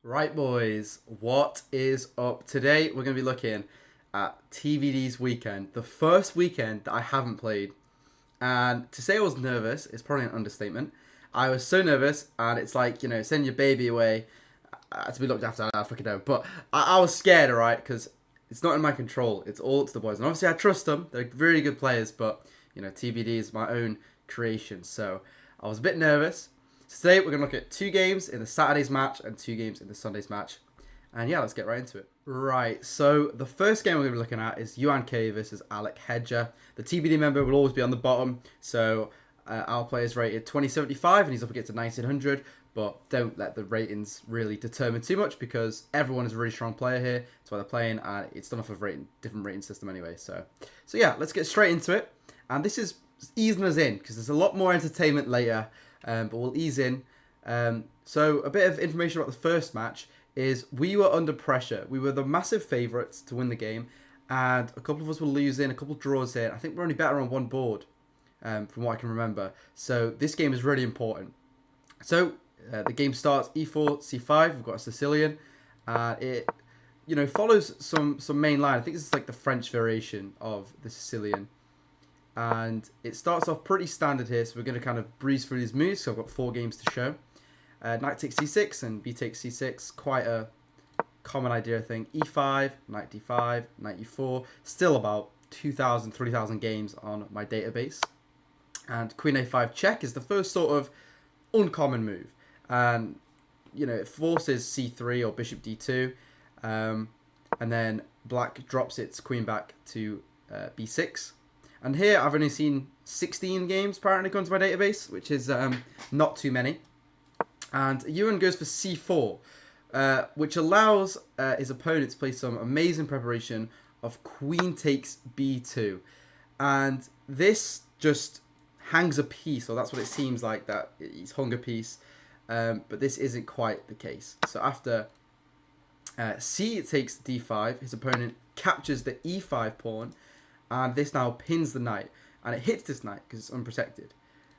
Right, boys, what is up? Today we're going to be looking at Tbd'S weekend, the first weekend that I haven't played. And to say I was nervous is probably an understatement. I was so nervous, and it's like, send your baby away to be looked after. I fucking know. But I was scared, alright, because it's not in my control. It's all up to the boys. And obviously I trust them. They're really good players, but, Tbd is my own creation. So I was a bit nervous. So today we're going to look at 2 games in the Saturday's match and 2 games in the Sunday's match. And yeah, let's get right into it. Right, so the first game we're going to be looking at is Yuan K versus Alec Hedger. The TBD member will always be on the bottom. So our player is rated 2075 and he's up against a 1900. But don't let the ratings really determine too much because everyone is a really strong player here. That's why they're playing, and it's done off of different rating system anyway. So yeah, let's get straight into it. And this is easing us in because there's a lot more entertainment later. But we'll ease in. So a bit of information about the first match is we were under pressure. We were the massive favourites to win the game, and a couple of us were losing, a couple of draws here. I think we're only better on one board, from what I can remember. So this game is really important. So the game starts e4, c5. We've got a Sicilian. It follows some main line. I think this is like the French variation of the Sicilian. And it starts off pretty standard here, so we're going to kind of breeze through these moves. So I've got 4 games to show. Knight takes c6 and b takes c6. Quite a common idea, I think. e5, knight d5, knight e4. Still about 2,000, 3,000 games on my database. And queen a5 check is the first sort of uncommon move. And, it forces c3 or bishop d2. And then black drops its queen back to b6. And here I've only seen 16 games apparently according to my database, which is not too many. And Yuan goes for c4, which allows his opponent to play some amazing preparation of queen takes b2. And this just hangs a piece, or that's what it seems like, that he's hung a piece. But this isn't quite the case. So after c takes d5, his opponent captures the e5 pawn. And this now pins the knight. And it hits this knight because it's unprotected.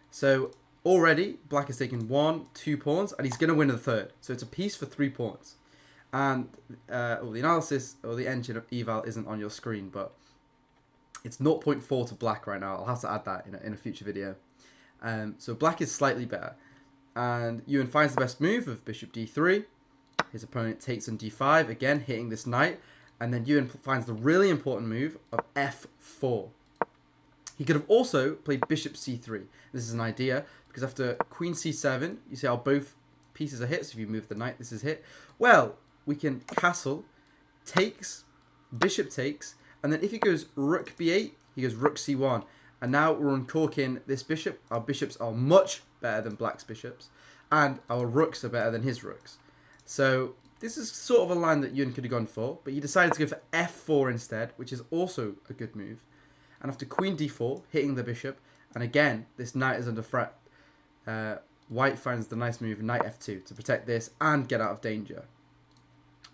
So already, black has taken 1, 2 pawns. And he's going to win the third. So it's a piece for 3 pawns. And the analysis or the engine of eval isn't on your screen. But it's 0.4 to black right now. I'll have to add that in a future video. So black is slightly better. And Yuan finds the best move of bishop d3. His opponent takes on d5. Again, hitting this knight. And then Yuan finds the really important move of f4. He could have also played bishop c3. This is an idea, because after queen c7, you see how both pieces are hit. So if you move the knight, this is hit. Well, we can castle, takes, bishop takes, and then if he goes rook b8, he goes rook c1. And now we're uncorking this bishop. Our bishops are much better than black's bishops, and our rooks are better than his rooks. So this is sort of a line that Yuan could have gone for, but he decided to go for f4 instead, which is also a good move. And after queen d4, hitting the bishop, and again, this knight is under threat. White finds the nice move, knight f2, to protect this and get out of danger.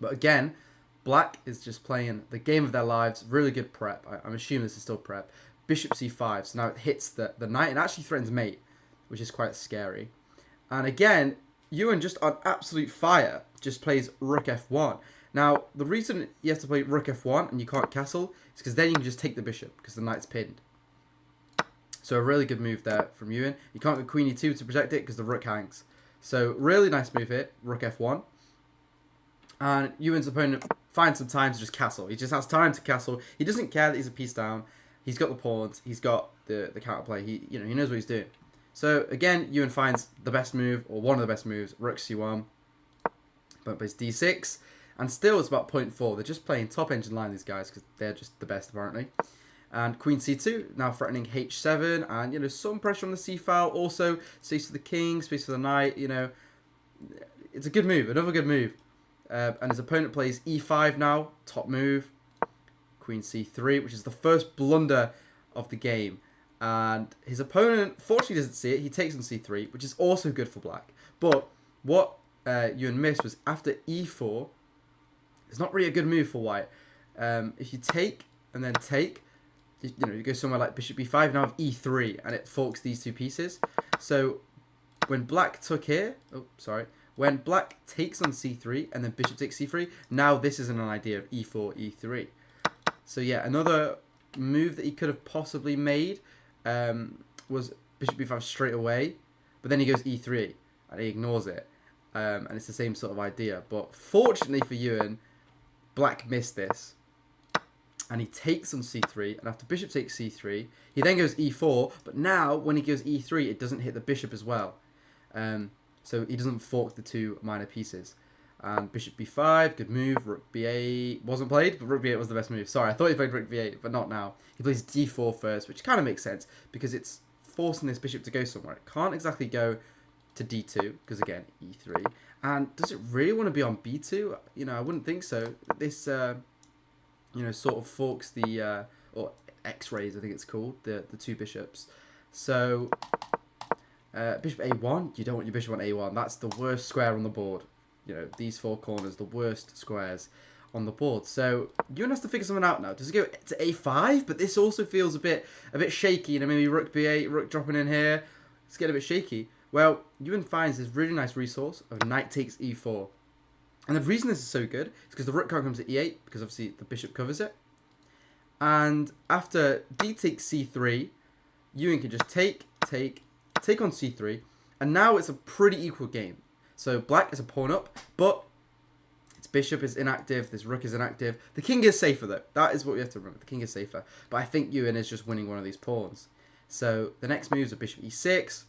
But again, black is just playing the game of their lives, really good prep. I'm assuming this is still prep. Bishop c5, so now it hits the knight and actually threatens mate, which is quite scary. And again, Yuan just on absolute fire just plays rook f1. Now, the reason you have to play rook f1 and you can't castle is because then you can just take the bishop because the knight's pinned. So a really good move there from Yuan. You can't go queen e2 to protect it because the rook hangs. So really nice move here, rook f1. And Yuan's opponent finds some time to just castle. He just has time to castle. He doesn't care that he's a piece down. He's got the pawns. He's got the counterplay. He knows what he's doing. So again, Yuan finds the best move, or one of the best moves, rook c1. But plays d6, and still it's about 0.4. They're just playing top engine line, these guys, because they're just the best apparently. And queen c2, now threatening h7, and some pressure on the c file. Also space for the king, space for the knight. It's a good move, another good move. And his opponent plays e5 now, top move. Queen c3, which is the first blunder of the game. And his opponent, fortunately, doesn't see it. He takes on c3, which is also good for black. But what Yuan missed was after e4, it's not really a good move for white. If you take and then take, you go somewhere like bishop b5, now have e3, and it forks these 2 pieces. So when black took here, when black takes on c3 and then bishop takes c3, now this isn't an idea of e4, e3. So yeah, another move that he could have possibly made was bishop b5 straight away, but then he goes e3 and he ignores it. And it's the same sort of idea. But fortunately for Ewan, black missed this. And he takes on c3, and after bishop takes c3, he then goes e4, but now when he goes e3, it doesn't hit the bishop as well. So he doesn't fork the two minor pieces. Bishop b5, good move. Rook b8 wasn't played, but rook b8 was the best move. Sorry, I thought he played rook b8, but not now. He plays d4 first, which kind of makes sense, because it's forcing this bishop to go somewhere. It can't exactly go to d2, because again, e3. And does it really want to be on b2? You know, I wouldn't think so. This, you know, sort of forks the, or x-rays, I think it's called, the two bishops. So, bishop a1, you don't want your bishop on a1. That's the worst square on the board. You know, these four corners, the worst squares on the board. So, Ewan has to figure something out now. Does it go to a5? But this also feels a bit shaky. You know, maybe rook b8, rook dropping in here. It's getting a bit shaky. Well, Ewan finds this really nice resource of knight takes e4. And the reason this is so good is because the rook can't come to e8, because obviously the bishop covers it. And after d takes c3, Ewan can just take on c3, and now it's a pretty equal game. So black is a pawn up, but its bishop is inactive, this rook is inactive. The king is safer though. That is what we have to remember. The king is safer. But I think Ewan is just winning one of these pawns. So the next moves are bishop e6,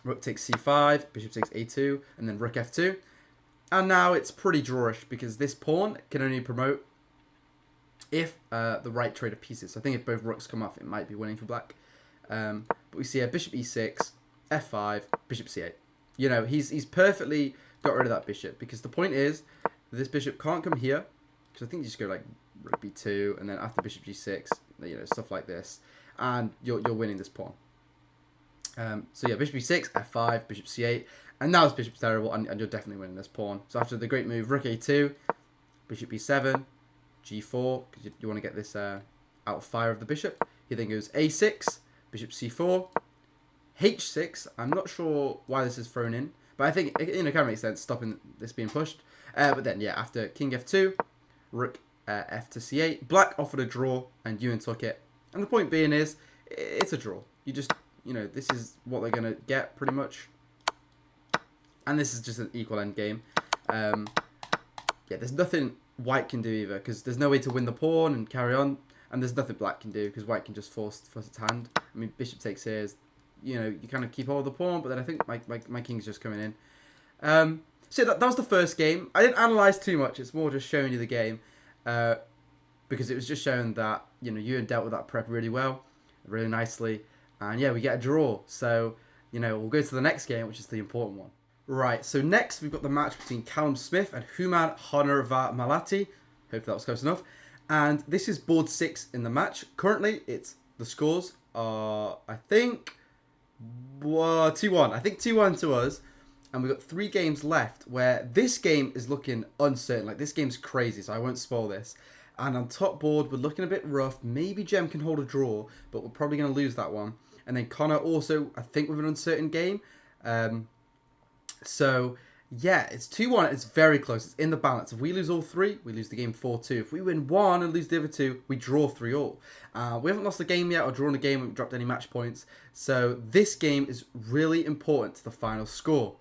rook takes c5, bishop takes a2, and then rook f2. And now it's pretty drawish because this pawn can only promote if the right trade of pieces. So I think if both rooks come off, it might be winning for black. But we see a bishop e6, f5, bishop c8. You know, he's perfectly got rid of that bishop, because the point is this bishop can't come here, because I think you just go like rook b2, and then after bishop g6, you know, stuff like this, and you're winning this pawn. So yeah, bishop e6, f5, bishop c8, and now this bishop's terrible, and you're definitely winning this pawn. So after the great move, rook a2, bishop e7, g4, because you want to get this out of fire of the bishop. He then goes a6, bishop c4, h6. I'm not sure why this is thrown in, but I think it kind of makes sense stopping this being pushed. But then yeah, after king f2, rook f to c8, black offered a draw and Ewan took it. And the point being is, it's a draw. You know, this is what they're gonna get pretty much. And this is just an equal end game. Yeah, there's nothing white can do either, because there's no way to win the pawn and carry on, and there's nothing black can do because white can just force its hand. I mean, bishop takes here is, you know, you kind of keep hold of the pawn, but then I think my king's just coming in. So that was the first game. I didn't analyse too much. It's more just showing you the game, because it was just showing that, you know, Ewan dealt with that prep really well, really nicely, and yeah, we get a draw. So, you know, we'll go to the next game, which is the important one. Right, so next we've got the match between Callum Smith and Human Honorva-Malati. Hopefully that was close enough. And this is board 6 in the match. Currently, the scores are, I think, 2-1. I think 2-1 to us. And we've got 3 games left where this game is looking uncertain. Like, this game's crazy, so I won't spoil this. And on top board, we're looking a bit rough. Maybe Jem can hold a draw, but we're probably going to lose that one. And then Connor also, I think, with an uncertain game. So, yeah, it's 2-1. It's very close. It's in the balance. If we lose all 3, we lose the game 4-2. If we win 1 and lose the other 2, we draw 3-all. We haven't lost a game yet or drawn a game. We haven't dropped any match points. So, this game is really important to the final score.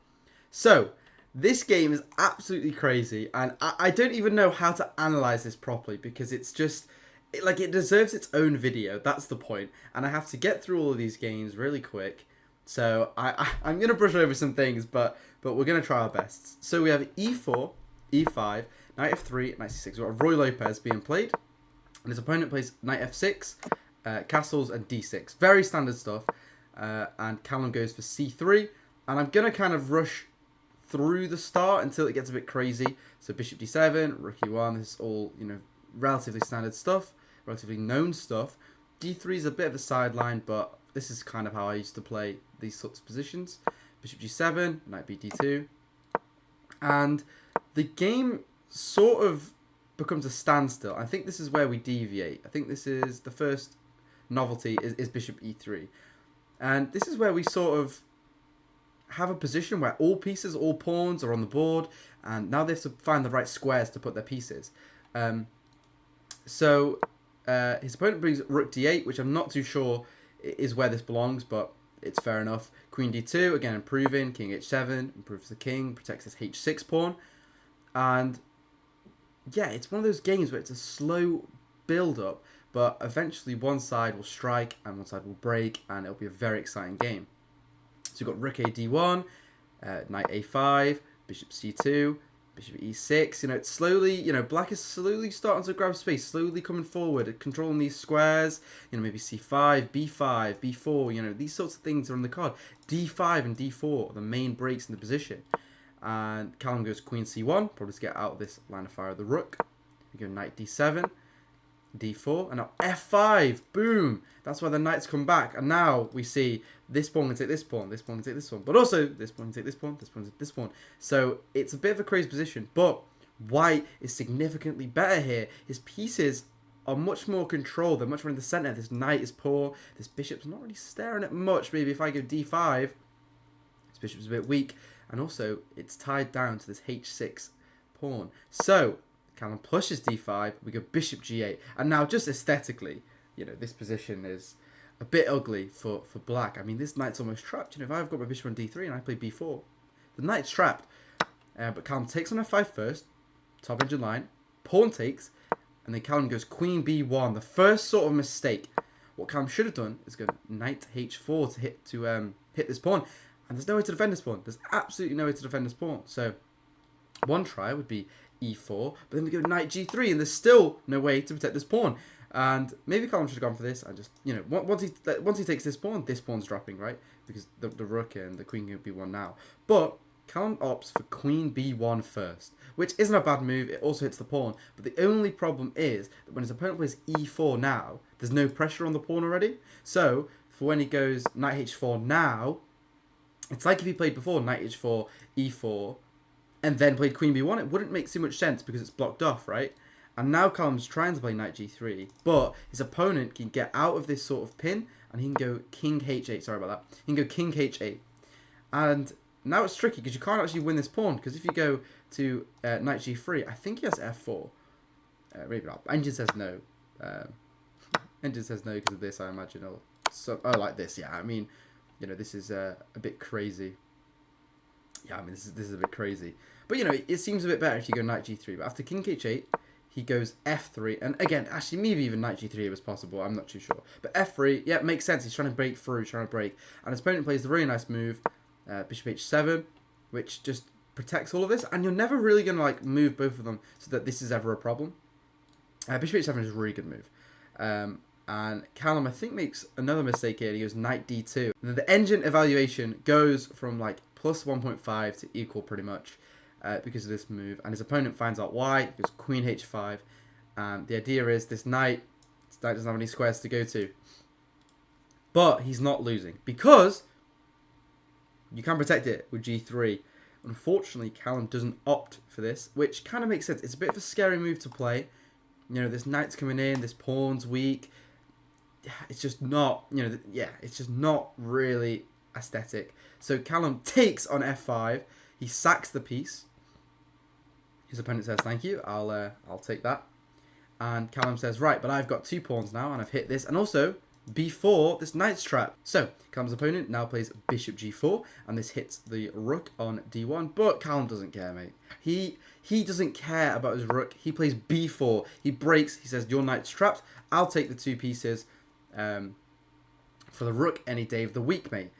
So, this game is absolutely crazy. And I don't even know how to analyse this properly, because it's just, it deserves its own video. That's the point. And I have to get through all of these games really quick. So I'm going to brush over some things, but we're going to try our best. So we have e4, e5, knight f3, knight c6. We've got Roy Lopez being played. And his opponent plays knight f6, castles, and d6. Very standard stuff. And Callum goes for c3. And I'm going to kind of rush through the start until it gets a bit crazy. So bishop d7, rook e1. This is all, you know, relatively standard stuff. Relatively known stuff. d3 is a bit of a sideline, but this is kind of how I used to play these sorts of positions. Bishop g7, knight bd2. And the game sort of becomes a standstill. I think this is where we deviate. I think this is the first novelty is bishop e3. And this is where we sort of have a position where all pieces, all pawns are on the board, and now they have to find the right squares to put their pieces. So his opponent brings rook d8, which I'm not too sure is where this belongs, but it's fair enough. Queen d2, again improving. King h7, improves the king, protects his h6 pawn. And yeah, it's one of those games where it's a slow build-up, but eventually one side will strike and one side will break, and it'll be a very exciting game. So we've got rook a d1, knight a5, bishop c2, bishop e6. You know, it's slowly, you know, black is slowly starting to grab space, slowly coming forward, controlling these squares. You know, maybe c5, b5, b4. You know, these sorts of things are on the card. d5 and d4 are the main breaks in the position. And Callum goes queen c1, probably to get out of this line of fire of the rook. We go knight d7, d4, and now f5. Boom! That's why the knights come back. And now we see this pawn can take this pawn, this pawn can take this pawn, but also this pawn can take this pawn, this pawn can take this pawn. So it's a bit of a crazy position, but white is significantly better here. His pieces are much more controlled. They're much more in the center. This knight is poor. This bishop's not really staring at much. Maybe if I go d5, this bishop's a bit weak. And also, it's tied down to this h6 pawn. So, Callum pushes d5, we go bishop g8. And now, just aesthetically, you know, this position is a bit ugly for black. I mean, this knight's almost trapped. You know, if I've got my bishop on d3 and I play b4, the knight's trapped. But Callum takes on f5 first, top engine line, pawn takes, and then Callum goes queen b1. The first sort of mistake. What Callum should have done is go knight h4 to hit this pawn. And there's no way to defend this pawn. There's absolutely no way to defend this pawn. So one try would be e4, but then we go knight g3, and there's still no way to protect this pawn. And maybe Callum should have gone for this. And just, you know, once he takes this pawn's dropping, right? Because the rook and the queen can be b1 now. But Callum opts for queen b1 first, which isn't a bad move. It also hits the pawn. But the only problem is that when his opponent plays e4 now, there's no pressure on the pawn already. So for when he goes knight h4 now, it's like if he played before knight h4, e4, and then played queen b1. It wouldn't make too much sense because it's blocked off, right? And now Callum's trying to play knight g3, but his opponent can get out of this sort of pin, and he can go king h8. Sorry about that. He can go king h8. And now it's tricky because you can't actually win this pawn, because if you go to knight g3, I think he has f4. Maybe not. Engine says no. Engine says no because of this, I imagine. Or so, oh, like this, yeah. I mean, you know, this is a bit crazy. Yeah, I mean, this is a bit crazy. But, you know, it seems a bit better if you go knight g3. But after king h8, he goes f3. And again, actually, maybe even knight g3 was possible. I'm not too sure. But f3, yeah, it makes sense. He's trying to break through, trying to break. And his opponent plays the really nice move, bishop h7, which just protects all of this. And you're never really going to, like, move both of them so that this is ever a problem. Bishop h7 is a really good move. And Callum, I think, makes another mistake here. He goes knight d2. And then the engine evaluation goes from like plus 1.5 to equal pretty much because of this move. And his opponent finds out why. He goes queen h5. And the idea is this knight doesn't have any squares to go to. But he's not losing because you can protect it with g3. Unfortunately, Callum doesn't opt for this, which kind of makes sense. It's a bit of a scary move to play. You know, this knight's coming in, this pawn's weak. It's just not, you know, yeah, it's just not really aesthetic. So Callum takes on f5. He sacks the piece. His opponent says, thank you, I'll take that. And Callum says, right, but I've got 2 pawns now, and I've hit this. And also, b4, this knight's trap. So, Callum's opponent now plays bishop g4, and this hits the rook on d1. But Callum doesn't care, mate. He doesn't care about his rook. He plays b4. He breaks. He says, your knight's trapped. I'll take the 2 pieces for the rook any day of the week, mate.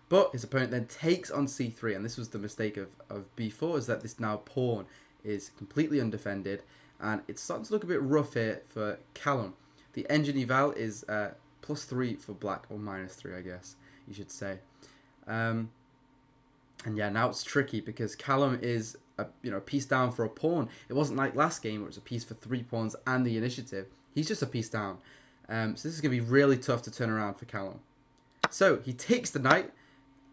But his opponent then takes on c3, and this was the mistake of b4, is that this now pawn is completely undefended, and it's starting to look a bit rough here for Callum. The engine eval is +3 for black, or -3, I guess you should say. And yeah, now it's tricky because Callum is a piece down for a pawn. It wasn't like last game where it was a piece for 3 pawns and the initiative. He's just a piece down. So this is going to be really tough to turn around for Callum. So he takes the knight,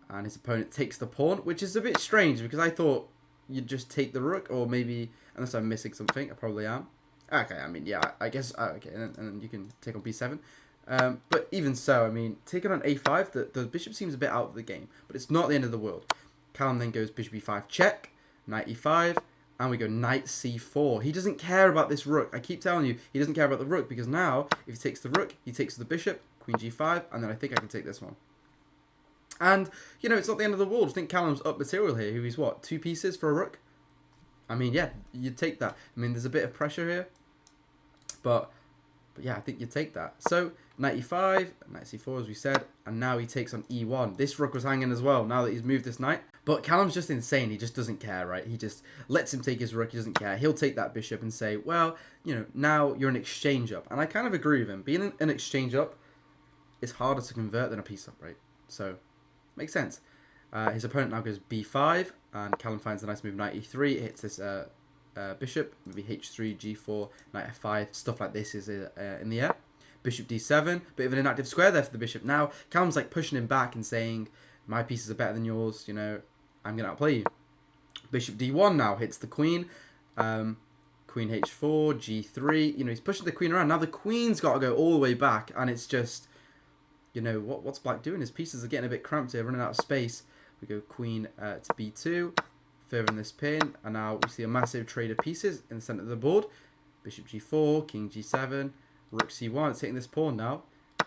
and his opponent takes the pawn, which is a bit strange because I thought you'd just take the rook, or maybe, unless I'm missing something, I probably am. Okay, I mean, yeah, I guess, okay, and then you can take on b7. But even so, I mean, taking on a5, the bishop seems a bit out of the game, but it's not the end of the world. Callum then goes bishop e5 check, knight e5, and we go knight c4. He doesn't care about this rook. I keep telling you, he doesn't care about the rook, because now, if he takes the rook, he takes the bishop, queen g5, and then I think I can take this one. And, you know, it's not the end of the world. I think Callum's up material here. He's what, 2 pieces for a rook? I mean, yeah, you'd take that. I mean, there's a bit of pressure here. But yeah, I think you'd take that. So, knight e5, knight c4, as we said. And now he takes on e1. This rook was hanging as well, now that he's moved this knight. But Callum's just insane. He just doesn't care, right? He just lets him take his rook. He doesn't care. He'll take that bishop and say, well, you know, now you're an exchange up. And I kind of agree with him. Being an exchange up is harder to convert than a piece up, right? So, makes sense. His opponent now goes b5, and Callum finds a nice move, knight e3. It hits this bishop, maybe h3, g4, knight f5. Stuff like this is in the air. Bishop d7, bit of an inactive square there for the bishop. Now, Callum's like pushing him back and saying, my pieces are better than yours, you know, I'm going to outplay you. Bishop d1 now hits the queen. Queen h4, g3. You know, he's pushing the queen around. Now the queen's got to go all the way back, and it's just, you know, what's black doing? His pieces are getting a bit cramped here, running out of space. We go queen to b2, further in this pin, and now we see a massive trade of pieces in the center of the board. Bishop g4, king g7, rook c1. It's hitting this pawn now.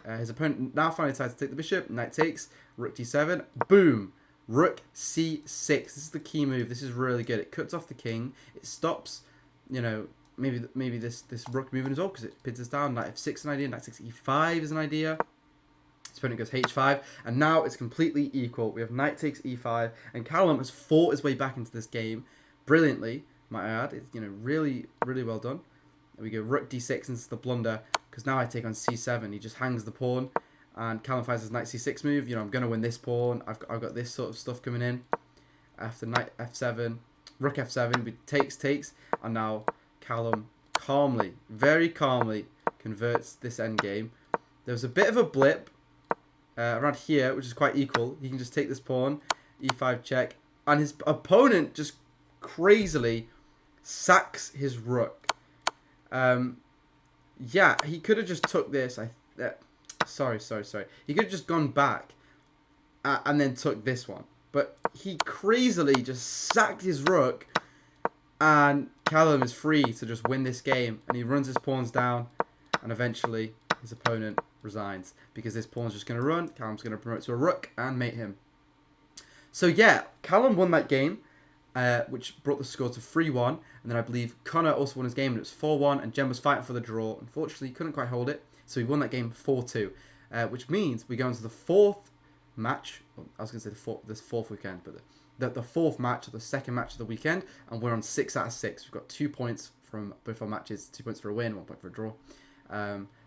His opponent now finally decides to take the bishop. Knight takes, rook d7, boom, rook c6. This is the key move. This is really good. It cuts off the king. It stops, you know, maybe this rook moving as well, because it pins us down. Knight f6 is an idea. Knight takes e5 is an idea. His opponent goes h5, and now it's completely equal. We have knight takes e5, and Callum has fought his way back into this game brilliantly, might I add. It's, you know, really, really well done. There we go, rook d6 into the blunder, because now I take on c7. He just hangs the pawn, and Callum finds his knight c6 move. You know, I'm going to win this pawn. I've got this sort of stuff coming in. After knight f7, rook f7, we takes, and now Callum calmly, very calmly, converts this endgame. There was a bit of a blip around here, which is quite equal. He can just take this pawn, e5 check, and his opponent just crazily sacks his rook. Yeah, he could have just took this. Sorry. He could have just gone back and then took this one. But he crazily just sacked his rook, and Callum is free to just win this game. And he runs his pawns down, and eventually his opponent resigns, because this pawn's just going to run. Callum's going to promote to a rook and mate him. So yeah, Callum won that game, which brought the score to 3-1. And then I believe Connor also won his game, and it was 4-1, and Jem was fighting for the draw. Unfortunately, he couldn't quite hold it, so he won that game 4-2, which means we go into the fourth match. I was going to say this fourth weekend, but the fourth match, or the second match of the weekend, and we're on 6 out of 6. We've got 2 points from both our matches, 2 points for a win, 1 point for a draw.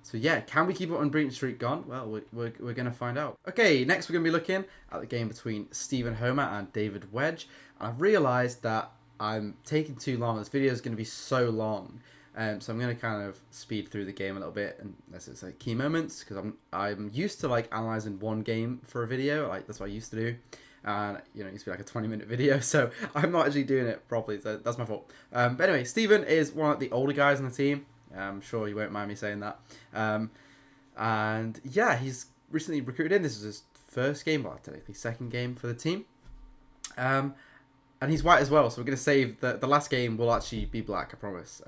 So yeah, can we keep our unbeaten streak gone? Well, we're going to find out. Okay, next we're going to be looking at the game between Stephen Homer and David Wedge. And I've realised that I'm taking too long. This video is going to be so long. So I'm going to kind of speed through the game a little bit, and it's like key moments, because I'm used to like analysing one game for a video. Like, that's what I used to do. And, you know, it used to be like a 20-minute video, so I'm not actually doing it properly, so that's my fault. But anyway, Stephen is one of the older guys on the team. I'm sure you won't mind me saying that. And yeah, he's recently recruited in. This is his first game, well, technically second game for the team. And he's white as well, so we're going to save the last game will actually be black, I promise.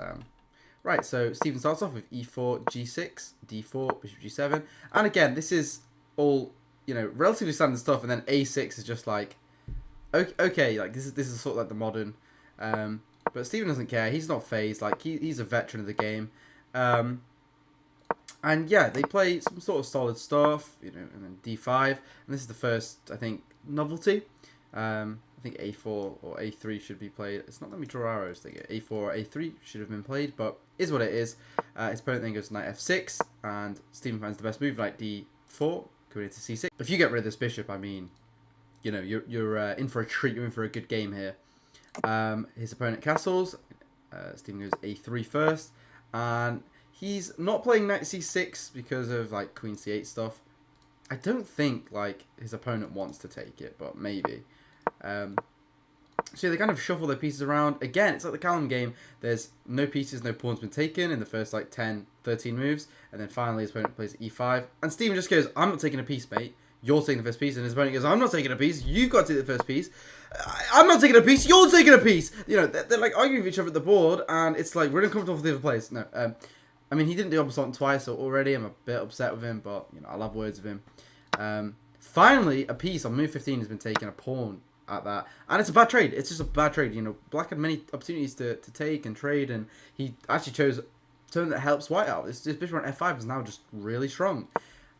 Right, so Stephen starts off with e4, g6, d4, bishop g7. And again, this is all, you know, relatively standard stuff, and then a6 is just like, okay, like this is sort of like the modern. But Stephen doesn't care. He's not phased. Like, he's a veteran of the game. And yeah, they play some sort of solid stuff, you know, and then d5. And this is the first, I think, novelty. I think a4 or a3 should be played. It's not that we draw arrows. I think a4 or a3 should have been played, but is what it is. His opponent then goes knight f6, and Stephen finds the best move, knight d4, going into c6. But if you get rid of this bishop, I mean, you know, you're in for a treat. You're in for a good game here. His opponent castles. Stephen goes a3 first, and he's not playing knight c6 because of like queen c8 stuff. I don't think like his opponent wants to take it, but maybe. So they kind of shuffle their pieces around. Again, it's like the Callum game. There's no pieces, no pawns been taken in the first like 10, 13 moves, and then finally his opponent plays e5, and Stephen just goes, "I'm not taking a piece, mate. you're taking the first piece. And his opponent goes, I'm not taking a piece. You've got to take the first piece. I'm not taking a piece. You're taking a piece. You know, they're like arguing with each other at the board, and it's like, we're uncomfortable for the other players. No, I mean, he didn't do Obstant twice so already. I'm a bit upset with him, but, you know, I'll have words with him. Finally, a piece on move 15 has been taken, a pawn at that. And it's a bad trade. It's just a bad trade. You know, Black had many opportunities to take and trade, and he actually chose turn that helps White out. This bishop on f5 is now just really strong.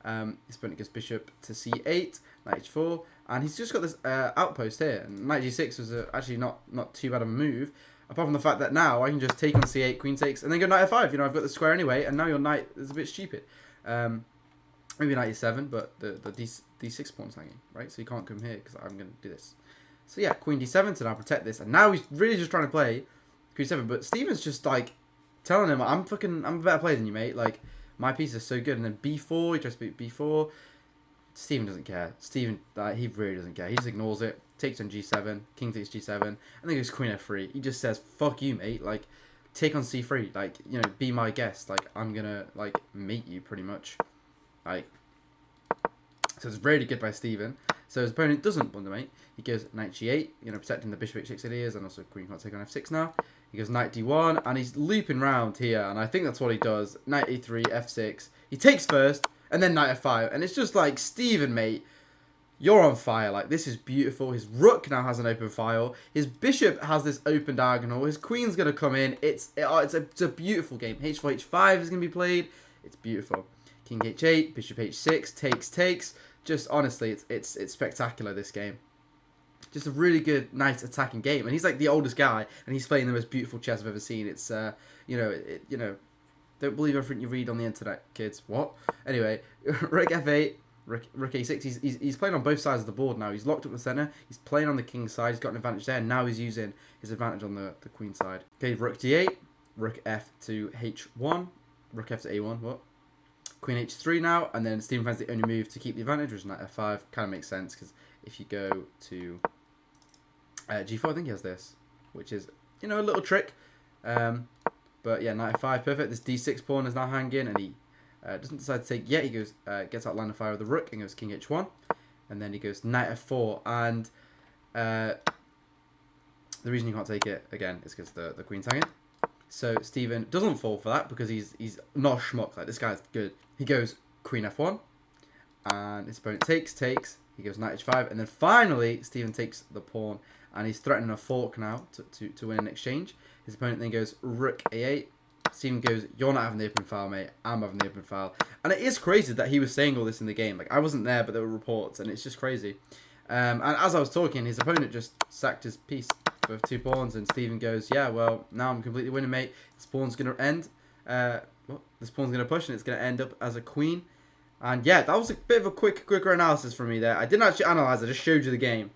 His opponent goes bishop to c8, knight h4, and he's just got this outpost here. And knight g6 was actually not too bad of a move, apart from the fact that now I can just take on c8, queen takes, and then go knight f5. You know, I've got the square anyway, and now your knight is a bit stupid. Maybe knight e7, but the d6 pawn's hanging, right? So you can't come here because I'm going to do this. So yeah, queen d7 to now protect this, and now he's really just trying to play queen 7. But Steven's just like telling him, I'm a better player than you, mate. Like, my piece is so good. And then b4, he tries to beat b4. Steven doesn't care. Steven, he really doesn't care. He just ignores it. Takes on g7, king takes g7, and then goes queen f3. He just says, fuck you, mate. Like, take on c3. Like, you know, be my guest. Like, I'm gonna, like, mate you pretty much. Like, so it's really good by Steven. So his opponent doesn't want to mate. He goes knight g8, you know, protecting the bishop h6 ideas, and also queen can't take on f6 now. He goes knight d1, and he's looping round here, and I think that's what he does. Knight e3, f6. He takes first, and then knight f5, and it's just like, Steven, mate, you're on fire. Like, this is beautiful. His rook now has an open file. His bishop has this open diagonal. His queen's going to come in. It's a beautiful game. h4, h5 is going to be played. It's beautiful. King h8, bishop h6, takes. Just, honestly, it's spectacular, this game. Just a really good, nice attacking game. And he's like the oldest guy, and he's playing the most beautiful chess I've ever seen. It's, you know, don't believe everything you read on the internet, kids. What? Anyway, rook f8, rook a6. He's playing on both sides of the board now. He's locked up the center. He's playing on the king side. He's got an advantage there. And now he's using his advantage on the queen side. Okay, rook d8, rook f to h1, rook f to a1. What? Queen h3 now, and then Steven finds the only move to keep the advantage, which is knight f5. Kind of makes sense, because if you go to g4, I think he has this, which is, you know, a little trick. But yeah, knight f5, perfect. This d6 pawn is now hanging, and he doesn't decide to take yet. He goes, gets out line of fire with the rook, and goes king h1, and then he goes knight f4, and the reason you can't take it, again, is because the queen's hanging. So Steven doesn't fall for that, because he's not a schmuck. Like, this guy's good. He goes queen f1, and his opponent takes. He goes knight h5, and then finally Steven takes the pawn, and he's threatening a fork now to win an exchange. His opponent then goes rook a8. Steven goes, you're not having the open file, mate. I'm having the open file. And it is crazy that he was saying all this in the game. Like, I wasn't there, but there were reports, and it's just crazy. And as I was talking, his opponent just sacked his piece for 2 pawns, and Steven goes, yeah, well, now I'm completely winning, mate. This pawn's going to end. This pawn's going to push, and it's going to end up as a queen. And yeah, that was a bit of a quicker analysis from me there. I didn't actually analyze, I just showed you the game.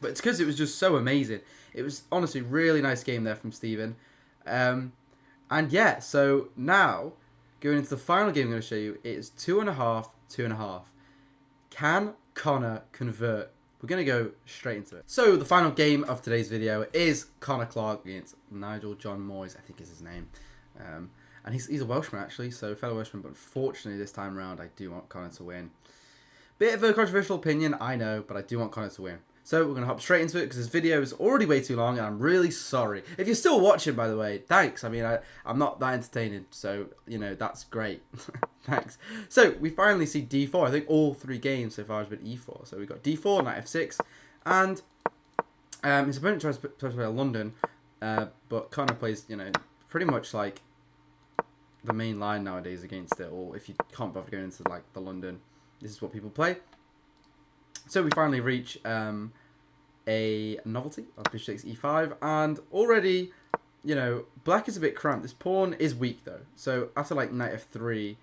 But it's because it was just so amazing. It was honestly a really nice game there from Steven. And yeah, so now, going into the final game I'm going to show you, it is 2.5, 2.5. Can Connor convert? We're going to go straight into it. So the final game of today's video is Connor Clark against Nigel John Moyes, I think is his name. And he's a Welshman, actually, so fellow Welshman, but unfortunately this time around I do want Connor to win. Bit of a controversial opinion, I know, but I do want Connor to win. So we're going to hop straight into it, because this video is already way too long, and I'm really sorry. If you're still watching, by the way, thanks. I mean, I'm not that entertaining, so, you know, that's great. Thanks. So, we finally see d4. I think all 3 games so far has been e4. So, we've got d4, knight f6, and his opponent tries to play a London, but Connor plays, you know, pretty much like the main line nowadays against it, or if you can't bother going into, like, the London, this is what people play. So we finally reach a novelty of bishop takes e5, and already, you know, black is a bit cramped. This pawn is weak though. So after like knight f3,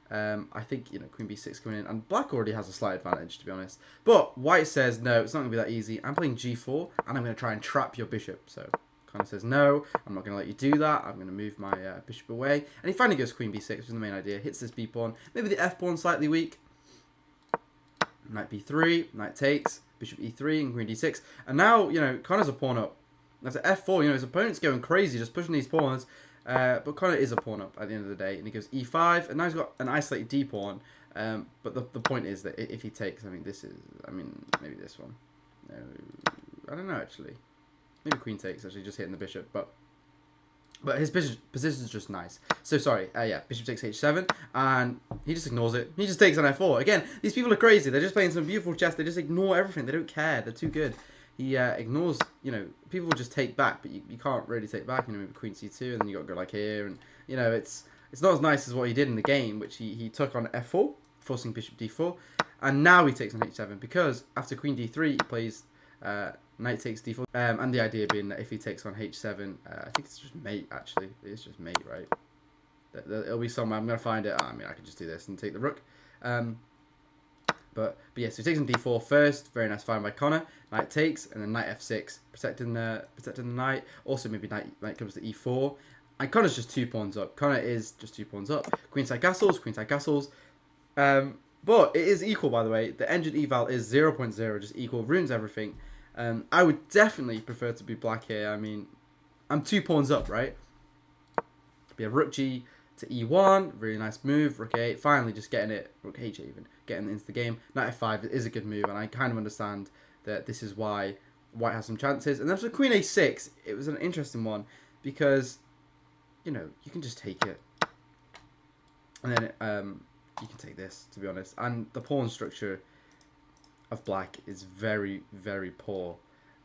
I think, you know, queen b6 coming in, and black already has a slight advantage, to be honest. But white says no, it's not gonna be that easy. I'm playing g4, and I'm gonna try and trap your bishop. So kind of says no, I'm not gonna let you do that. I'm gonna move my bishop away, and he finally goes queen b6, which is the main idea. Hits this b pawn, maybe the f pawn slightly weak. Knight b3, knight takes, bishop e3, and queen d6. And now, you know, Connor's a pawn up. After f4, you know, his opponent's going crazy, just pushing these pawns. But Connor is a pawn up at the end of the day. And he goes e5, and now he's got an isolated d pawn. But the point is that if he takes, maybe this one. No, I don't know actually. Maybe queen takes, actually, just hitting the bishop, but his position is just nice. So sorry, yeah, bishop takes h7, and he just ignores it. He just takes on f4. Again, these people are crazy. They're just playing some beautiful chess. They just ignore everything. They don't care. They're too good. He ignores, people will just take back, but you can't really take back. Maybe queen c2, and then you got to go like here, and it's not as nice as what he did in the game, which he took on f4, forcing bishop d4, and now he takes on h7 because after queen d3 he plays knight takes d4, and the idea being that if he takes on h7, I think it's just mate actually. It's just mate, right? It'll be somewhere. I'm gonna find it. I could just do this and take the rook. But yeah, so he takes on d4 first. Very nice find by Connor. Knight takes, and then knight f6, protecting the knight. Also maybe knight comes to e4. And Connor's just 2 pawns up. Connor is just 2 pawns up. Queenside castles, queenside castles. But it is equal, by the way. The engine eval is 0.0, just equal, ruins everything. I would definitely prefer to be black here. I mean, I'm 2 pawns up, right? Be a rook g to e1, really nice move. Rook a8, finally just getting it. Rook h8 even, getting into the game. Knight f5 is a good move, and I kind of understand that this is why white has some chances. And then for queen a6, it was an interesting one because, you can just take it. And then you can take this, to be honest. And the pawn structure of black is very, very poor.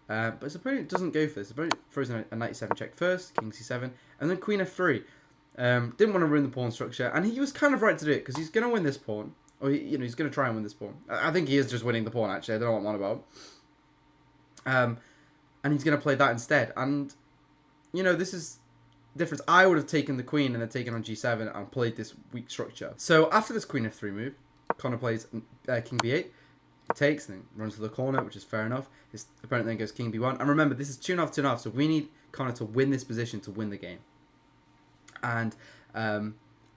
But his opponent doesn't go for this. His opponent throws in a knight e7 check first, king c7, and then queen f3. Didn't want to ruin the pawn structure, and he was kind of right to do it because he's going to win this pawn, or he's going to try and win this pawn. I think he is just winning the pawn. Actually, I don't know what I'm on about. And he's going to play that instead. And this is difference. I would have taken the queen and then taken on g7 and played this weak structure. So after this queen f3 move, Connor plays king b8. He takes and then runs to the corner, which is fair enough. His opponent then goes king b1. And remember, this is 2.5, 2.5, so we need Connor to win this position to win the game. And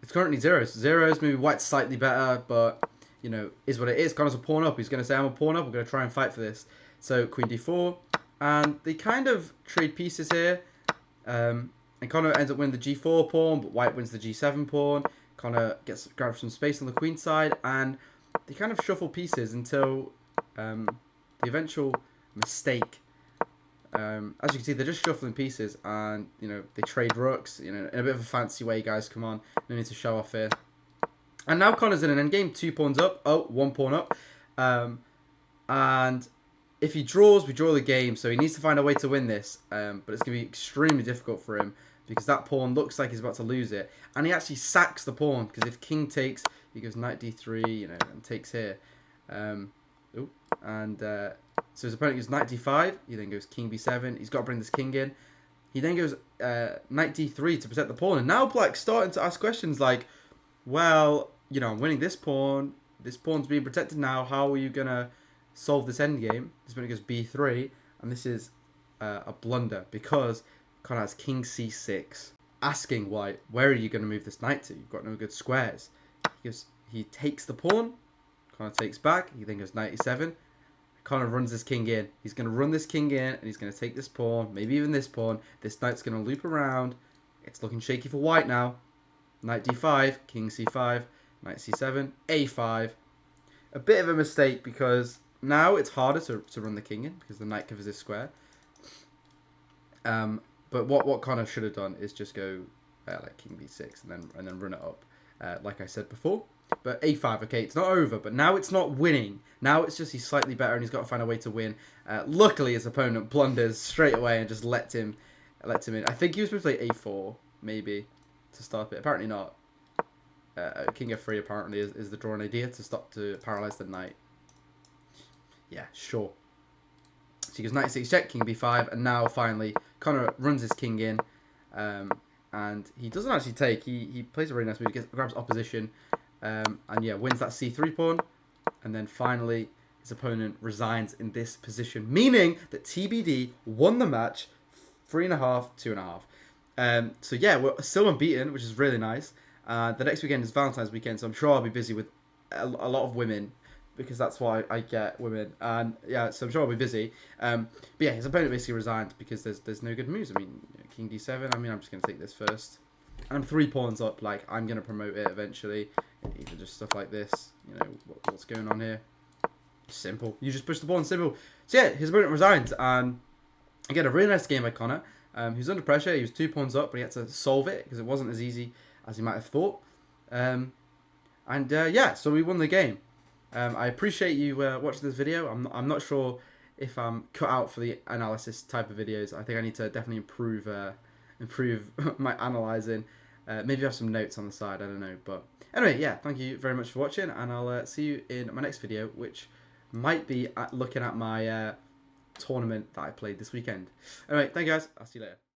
it's currently zeros. Zeros, maybe white's slightly better, but, is what it is. Connor's a pawn up. He's going to say, I'm a pawn up. We're going to try and fight for this. So queen d4. And they kind of trade pieces here. And Connor ends up winning the g4 pawn, but white wins the g7 pawn. Connor grabs some space on the queen side, and they kind of shuffle pieces until the eventual mistake. As you can see, they're just shuffling pieces, and they trade rooks. In a bit of a fancy way, guys. Come on, no need to show off here. And now Connor's in an endgame, 2 pawns up. Oh, 1 pawn up. And if he draws, we draw the game. So he needs to find a way to win this. But it's going to be extremely difficult for him because that pawn looks like he's about to lose it. And he actually sacks the pawn because if king takes, he goes knight d3, and takes here. So his opponent goes knight d5. He then goes king b7. He's got to bring this king in. He then goes knight d3 to protect the pawn. And now black's starting to ask questions like, well, I'm winning this pawn. This pawn's being protected now. How are you going to solve this endgame? This opponent goes b3. And this is a blunder because Connor has king c6. Asking white, where are you going to move this knight to? You've got no good squares. He takes the pawn. Connor takes back. He then goes knight e7. Connor runs this king in. He's going to run this king in, and he's going to take this pawn, maybe even this pawn. This knight's going to loop around. It's looking shaky for white now. Knight d5, king c5, knight c7, a5. A bit of a mistake because now it's harder to run the king in because the knight covers this square. But what Connor should have done is just go like king b6 and then run it up, like I said before. But a5, okay, it's not over, but now it's not winning. Now it's just he's slightly better and he's got to find a way to win. Luckily, his opponent blunders straight away and just lets him in. I think he was supposed to play a4, maybe, to stop it. Apparently not. King f3 apparently is the drawn idea to paralyze the knight. Yeah, sure. So he goes knight c6 check, king b5, and now finally Connor runs his king in, and he doesn't actually take. He plays a really nice move, grabs opposition, and yeah, wins that c3 pawn, and then finally his opponent resigns in this position, meaning that TBD won the match, 3.5, 2.5. So yeah, we're still unbeaten, which is really nice. The next weekend is Valentine's weekend, so I'm sure I'll be busy with a lot of women, because that's why I get women. And yeah, so I'm sure I'll be busy. But yeah, his opponent basically resigned because there's no good moves. I mean, king d7. I mean, I'm just going to take this first. I'm 3 pawns up. Like, I'm going to promote it eventually. Even just stuff like this. You know, what's going on here. Simple. You just push the pawn. Simple. So yeah, his opponent resigned. And again, a really nice game by Connor. He was under pressure. He was 2 pawns up, but he had to solve it because it wasn't as easy as he might have thought. Yeah, so we won the game. I appreciate you watching this video. I'm not sure if I'm cut out for the analysis type of videos. I think I need to definitely improve my analyzing. Maybe have some notes on the side. I don't know. But anyway, yeah, thank you very much for watching, and I'll see you in my next video, which might be looking at my tournament that I played this weekend. Anyway, thank you guys. I'll see you later.